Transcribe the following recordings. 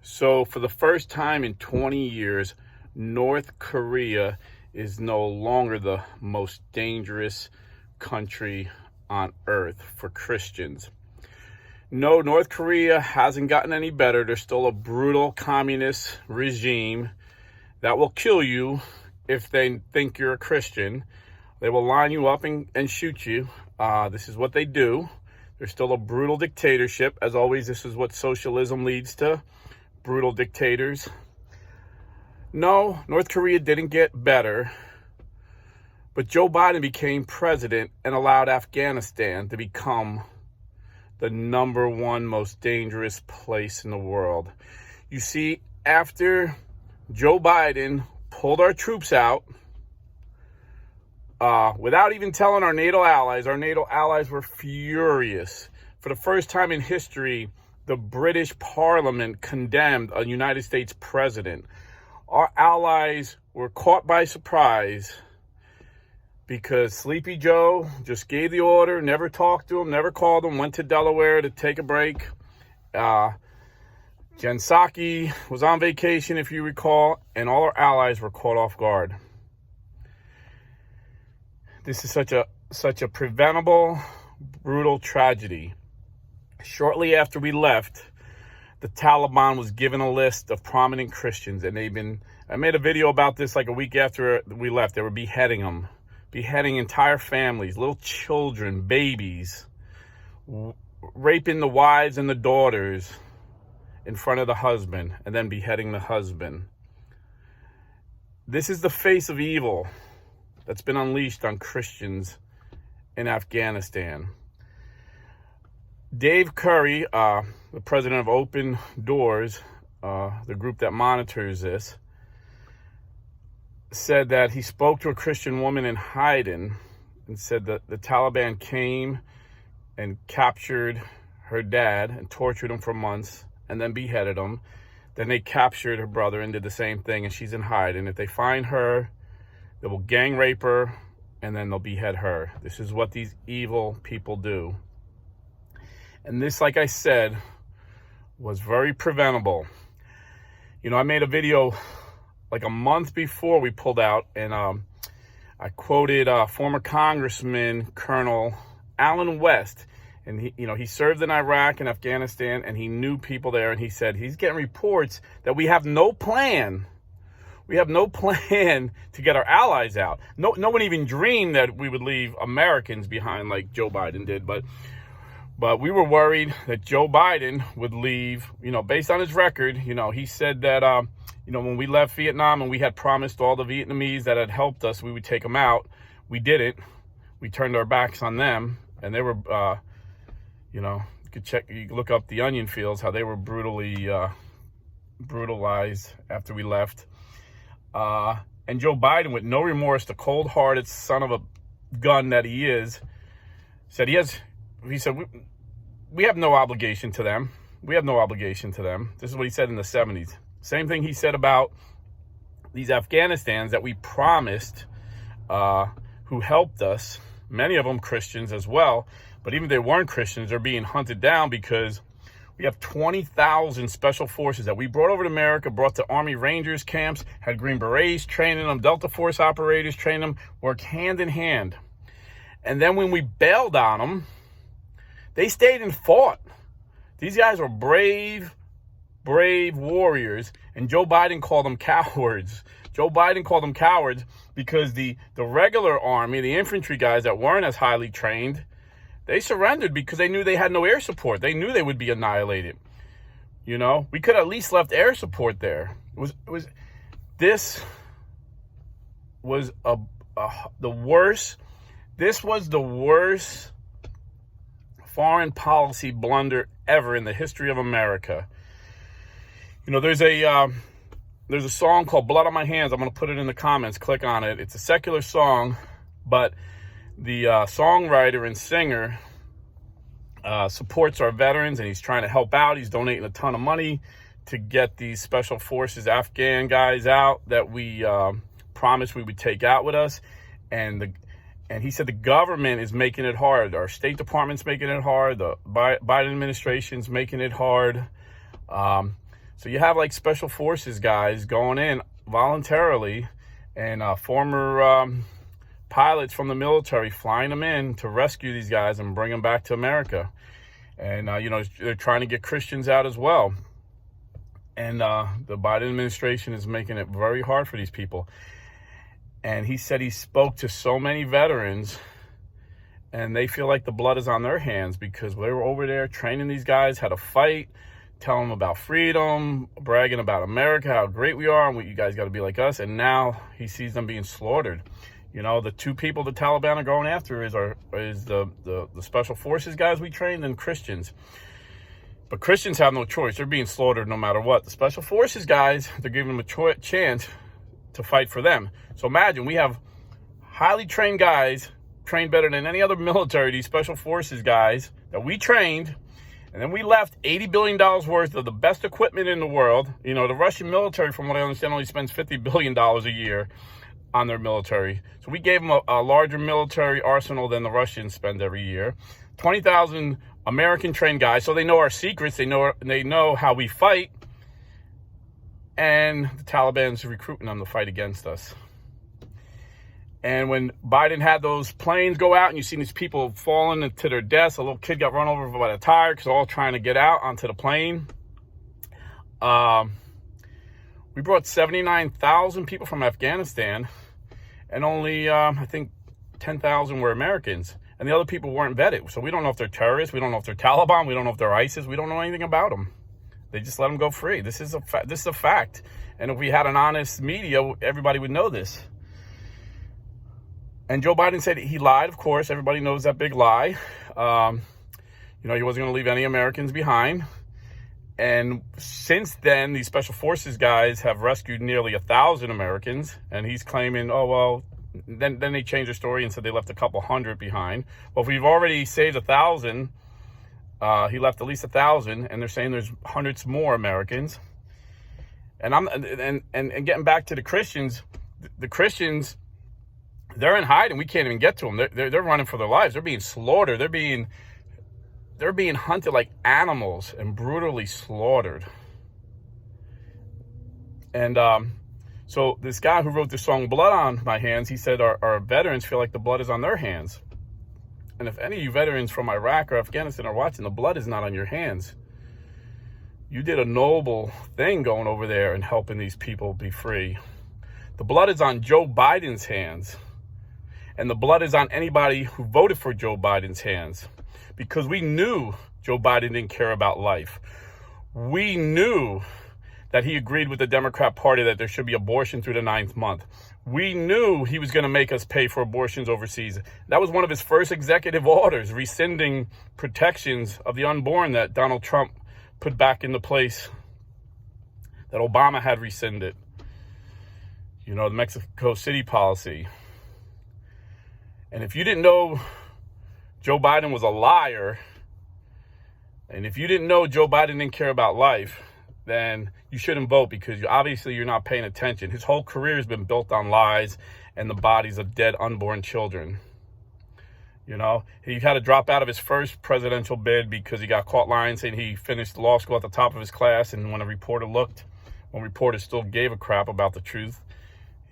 So for the first time in 20 years, North Korea is no longer the most dangerous country on earth for Christians. No, North Korea hasn't gotten any better. They're still a brutal communist regime that will kill you if they think you're a Christian. They will line you up and shoot you. This is what they do. They're still a brutal dictatorship. As always, this is what socialism leads to. Brutal dictators. No, North Korea didn't get better, but Joe Biden became president and allowed Afghanistan to become the number one most dangerous place in the world. You see, after Joe Biden pulled our troops out, without even telling our NATO allies were furious. For the first time in history, the British Parliament condemned a United States president. Our allies were caught by surprise because Sleepy Joe just gave the order, never talked to him, never called him, went to Delaware to take a break. Jen Psaki was on vacation, if you recall, and all our allies were caught off guard. This is such a preventable, brutal tragedy. Shortly after we left, the Taliban was given a list of prominent Christians, and I made a video about this like a week after we left. They were beheading them, beheading entire families, little children, babies, raping the wives and the daughters in front of the husband, and then beheading the husband. This is the face of evil that's been unleashed on Christians in Afghanistan. Dave Curry, the president of Open Doors, the group that monitors this, said that he spoke to a Christian woman in hiding and said that the Taliban came and captured her dad and tortured him for months and then beheaded him. Then they captured her brother and did the same thing, and she's in hiding. If they find her, they will gang rape her and then they'll behead her. This is what these evil people do. And this, like I said, was very preventable. You know, I made a video like a month before we pulled out, and I quoted former Congressman Colonel Allen West. And he served in Iraq and Afghanistan, and he knew people there. And he said he's getting reports that we have no plan. We have no plan to get our allies out. No one even dreamed that we would leave Americans behind like Joe Biden did. But we were worried that Joe Biden would leave, based on his record. He said that, when we left Vietnam and we had promised all the Vietnamese that had helped us, we would take them out. We didn't. We turned our backs on them. And they were, you could look up the onion fields, how they were brutally brutalized after we left. And Joe Biden, with no remorse, the cold-hearted son of a gun that he is, said we have no obligation to them. We have no obligation to them. This is what he said in the 70s. Same thing he said about these Afghanistans that we promised, who helped us, many of them Christians as well. But even if they weren't Christians, they're being hunted down because we have 20,000 special forces that we brought over to America, brought to Army Rangers camps, had Green Berets training them, Delta Force operators training them, worked hand in hand. And then when we bailed on them, they stayed and fought. These guys were brave warriors, and Joe Biden called them cowards. Joe Biden called them cowards because the regular army, the infantry guys that weren't as highly trained, they surrendered because they knew they had no air support. They knew they would be annihilated. We could at least left air support there. This was the worst. This was the worst foreign policy blunder ever in the history of America. There's a song called Blood on My Hands. I'm going to put it in the comments. Click on it. It's a secular song, but the songwriter and singer supports our veterans, and he's trying to help out. He's donating a ton of money to get these special forces Afghan guys out that we promised we would take out with us. And he said the government is making it hard. Our State Department's making it hard. The Biden administration's making it hard. So you have like special forces guys going in voluntarily, and former pilots from the military flying them in to rescue these guys and bring them back to America. And, they're trying to get Christians out as well. And the Biden administration is making it very hard for these people. And he said he spoke to so many veterans, and they feel like the blood is on their hands because they were over there training these guys how to fight, telling them about freedom, bragging about America, how great we are, and you guys got to be like us. And now he sees them being slaughtered. The two people the Taliban are going after is the special forces guys we trained and Christians. But Christians have no choice. They're being slaughtered no matter what. The special forces guys, they're giving them a chance to fight for them. So imagine we have highly trained guys, trained better than any other military, these special forces guys that we trained, and then we left $80 billion worth of the best equipment in the world. The Russian military, from what I understand, only spends $50 billion a year on their military. So we gave them a larger military arsenal than the Russians spend every year. 20,000 American trained guys, so they know our secrets, they know how we fight, and the Taliban's recruiting them to fight against us. And when Biden had those planes go out and you see these people falling into their deaths, a little kid got run over by a tire because they're all trying to get out onto the plane. We brought 79,000 people from Afghanistan, and only, I think, 10,000 were Americans. And the other people weren't vetted. So we don't know if they're terrorists. We don't know if they're Taliban. We don't know if they're ISIS. We don't know anything about them. They just let them go free. This is a fact. And if we had an honest media, everybody would know this. And Joe Biden said he lied, of course. Everybody knows that big lie. He wasn't going to leave any Americans behind. And since then, these special forces guys have rescued nearly 1,000 Americans. And he's claiming, then they changed their story and said they left a couple hundred behind. Well, if we've already saved 1,000, he left at least 1,000, and they're saying there's hundreds more Americans. And getting back to the Christians, they're in hiding. We can't even get to them. They're running for their lives. They're being slaughtered. They're being hunted like animals and brutally slaughtered. And so this guy who wrote the song "Blood on My Hands," he said our veterans feel like the blood is on their hands. And if any of you veterans from Iraq or Afghanistan are watching, the blood is not on your hands. You did a noble thing going over there and helping these people be free. The blood is on Joe Biden's hands. And the blood is on anybody who voted for Joe Biden's hands. Because we knew Joe Biden didn't care about life. We knew that he agreed with the Democrat Party that there should be abortion through the 9th month. We knew he was going to make us pay for abortions overseas. That was one of his first executive orders, rescinding protections of the unborn that Donald Trump put back into place, that Obama had rescinded. The Mexico City policy. And if you didn't know Joe Biden was a liar, and if you didn't know Joe Biden didn't care about life, then you shouldn't vote, because you're not paying attention. His whole career has been built on lies and the bodies of dead unborn children. He had to drop out of his first presidential bid because he got caught lying, saying he finished law school at the top of his class. And when reporters still gave a crap about the truth,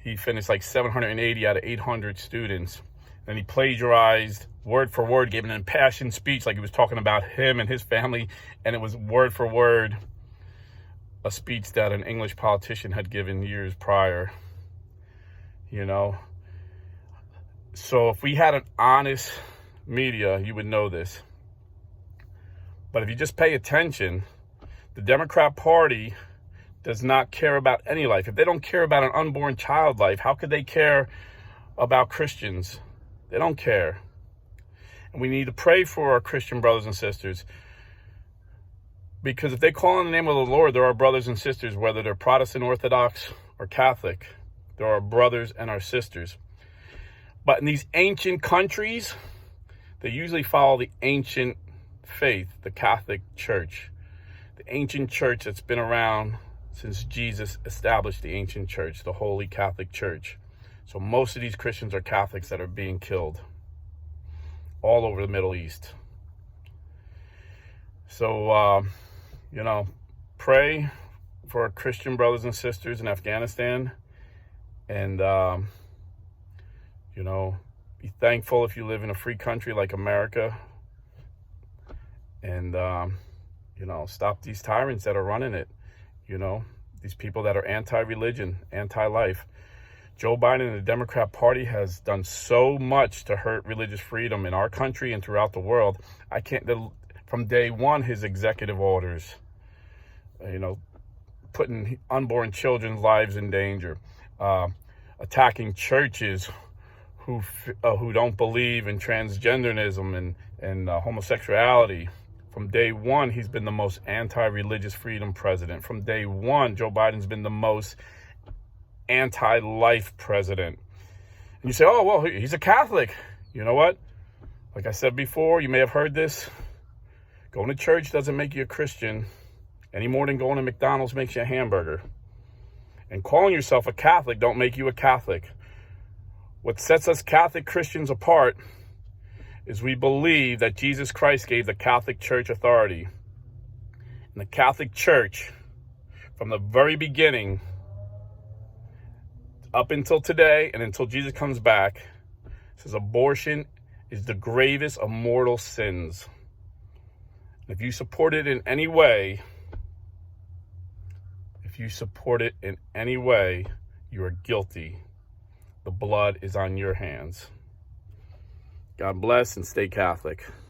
he finished like 780 out of 800 students. And he plagiarized word for word, gave an impassioned speech like he was talking about him and his family. And it was word for word a speech that an English politician had given years prior. So if we had an honest media, you would know this. But if you just pay attention, the Democrat Party does not care about any life. If they don't care about an unborn child life, how could they care about Christians? They don't care. And we need to pray for our Christian brothers and sisters. Because if they call on the name of the Lord, they're our brothers and sisters, whether they're Protestant, Orthodox, or Catholic. They're our brothers and our sisters. But in these ancient countries, they usually follow the ancient faith, the Catholic Church. The ancient church that's been around since Jesus established the ancient church, the Holy Catholic Church. So most of these Christians are Catholics that are being killed all over the Middle East. So, pray for our Christian brothers and sisters in Afghanistan. And, you know, be thankful if you live in a free country like America. And, you know, stop these tyrants that are running it, you know, these people that are anti-religion, anti-life. Joe Biden and the Democrat Party has done so much to hurt religious freedom in our country and throughout the world. From day one, his executive orders, you know, putting unborn children's lives in danger, attacking churches who don't believe in transgenderism and homosexuality. From day one, he's been the most anti-religious freedom president. From day one, Joe Biden's been the most anti-life president. And you say, oh, well, he's a Catholic. You know what? Like I said before, you may have heard this. Going to church doesn't make you a Christian any more than going to McDonald's makes you a hamburger. And calling yourself a Catholic don't make you a Catholic. What sets us Catholic Christians apart is we believe that Jesus Christ gave the Catholic Church authority. And the Catholic Church, from the very beginning, up until today and until Jesus comes back, says abortion is the gravest of mortal sins. And if you support it in any way, you are guilty. The blood is on your hands. God bless and stay Catholic.